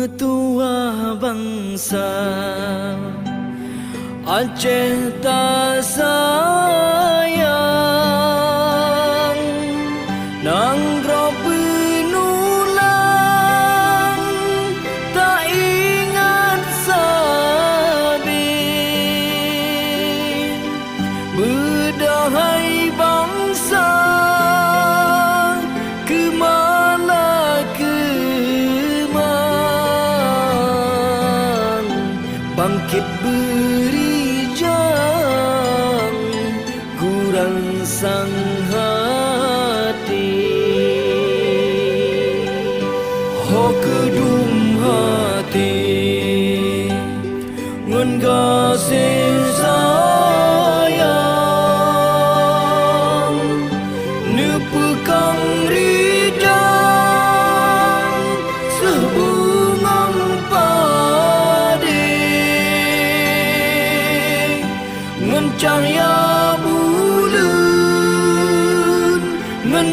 petua bangsa Aceh tak sayang Nanggro penulang tak ingat sabit Berdahai bangsa kemana keman Bangkit berijang gurang sang hati Ho kedum hati ngan kasih sayang nepekang ridang sebungang padi ngan cahaya bulan ngan